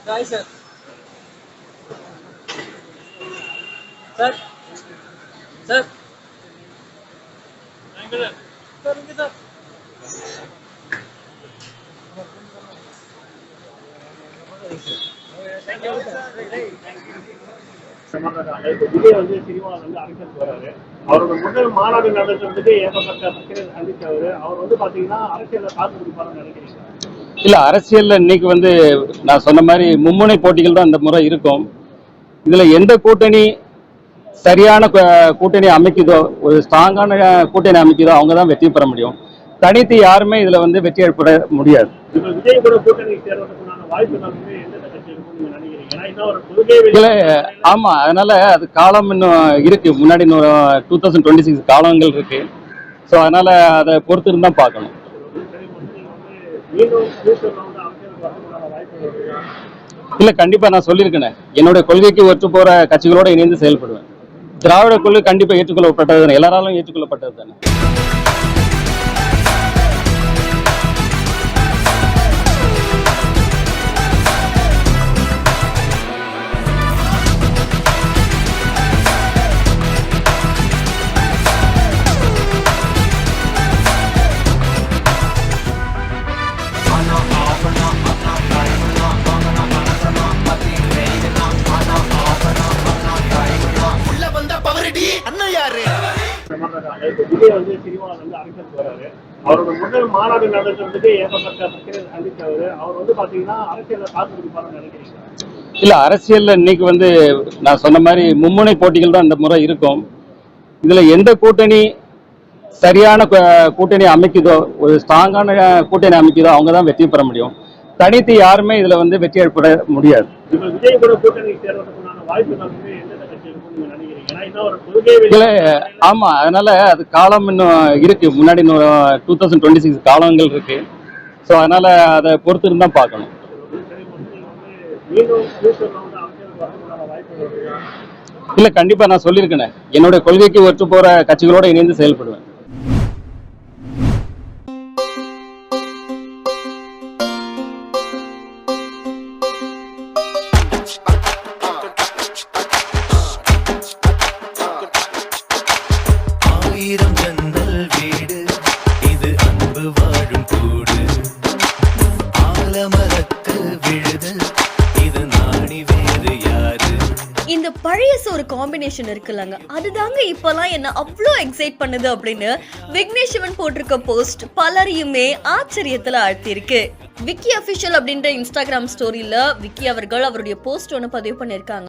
Hi sir. Sir. Sir. Thank you sir. Sir, thank you sir. Thank you sir. Vijay வந்து சினிமாவில் வந்து அரசியலுக்கு வராரு. அவரோட முதல் மாநாடு நடத்துறதுக்கு ஏகப்பட்ட பிரச்சனை சந்திச்சவரு. அவர் வந்து பாத்தீங்கன்னா அரசியல காத்து கொடுப்பாருன்னு நினைக்கிறீங்க? இல்ல, அரசியல்ல இன்னைக்கு வந்து நான் சொன்ன மாதிரி மும்முனை போட்டிகள் தான் இந்த முறை இருக்கும். இதுல எந்த கூட்டணி சரியான கூட்டணி அமைக்குதோ, ஒரு ஸ்ட்ராங்கான கூட்டணி அமைக்குதோ அவங்க தான் வெற்றி பெற முடியும். தனித்து யாருமே இதுல வந்து வெற்றி ஏற்பட முடியாது. இப்ப விஜய் கூட கூட்டணி சேர்வதற்கான வாய்ப்புகள் வந்து எந்தெந்த கட்சி இருக்கும்னு நீங்க நினைக்கிறீங்க? ஏன்னா இன்னும் ஒரு கொள்கை இல்ல, ஆமா, அதனால அது காலம் இன்னும் இருக்கு. முன்னாடி இன்னொரு 2026 காலங்கள் இருக்கு. ஸோ அதனால அதை பொறுத்து இருந்தா பார்க்கணும். மீண்டும் ஃபியூச்சர்ல வந்து அரசியலுக்கு வரதுக்கான வாய்ப்புகள் இருக்கா? இல்ல, கண்டிப்பா நான் சொல்லியிருக்கேன். என்னுடைய கொள்கைக்கு ஒற்று போற கட்சிகளோட இணைந்து செயல்படுவேன். திராவிட கொள்கை கண்டிப்பா ஏற்றுக்கொள்ளப்பட்டது தானே, எல்லாராலும் ஏற்றுக்கொள்ளப்பட்டது தானே. விஜய் வந்து சினிமாவில் வந்து அரசியலுக்கு வராரு. அவரோட முதல் மாநாடு நடத்துறதுக்கு ஏகப்பட்ட பிரச்சனை சந்திச்சவரு. அவர் வந்து பாத்தீங்கன்னா அரசியல காத்து கொடுப்பாருன்னு நினைக்கிறீங்க? இல்ல, அரசியல்ல இன்னைக்கு வந்து நான் சொன்ன மாதிரி மும்முனை போட்டிகள் தான் இந்த முறை இருக்கும். இதுல எந்த கூட்டணி சரியான கூட்டணி அமைக்குதோ, ஒரு ஸ்ட்ராங்கான கூட்டணி அமைக்குதோ அவங்க தான் வெற்றி பெற முடியும். தனித்து யாருமே இதுல வந்து வெற்றி ஏற்பட முடியாது. இப்ப விஜய் கூட கூட்டணி சேர்வதற்கான வாய்ப்புகள் வந்து எந்தெந்த கட்சி இருக்கும்னு நீங்க நினைக்கிறீங்க? ஏன்னா இன்னும் ஒரு கொள்கை இல்ல, ஆமா, அதனால அது காலம் இன்னும் இருக்கு. முன்னாடி இன்னொரு 2026 காலங்கள் இருக்கு. ஸோ அதனால அதை பொறுத்து இருந்தா பார்க்கணும். மீண்டும் ஃபியூச்சர்ல வந்து அரசியலுக்கு வரதுக்கான வாய்ப்புகள் இருக்கா? இல்ல, கண்டிப்பா நான் சொல்லியிருக்கேன். என்னுடைய கொள்கைக்கு ஒற்று போற கட்சிகளோட இணைந்து செயல்படுவேன். ஆயிரம் ஜன்னல் வீடு இது அன்பு வாழும் கூடு ஆலமரத்து விழுது இது நாடி வேறு யாரு. இந்த பழைய சோறு காம்பினேஷன் இருக்குல்லங்க, அதுதாங்க இப்பெல்லாம் என்ன அவ்வளோ எக்ஸைட் பண்ணுது அப்படின்னு விக்னேஷ் சிவன் போட்டிருக்க போஸ்ட் பலரையுமே ஆச்சரியத்துல ஆழ்த்திருக்கு. விக்கி அஃபிஷியல் அப்படின்ற இன்ஸ்டாகிராம் ஸ்டோரியில விக்கி அவர்கள் அவருடைய போஸ்ட் ஒன்று பதிவு பண்ணியிருக்காங்க.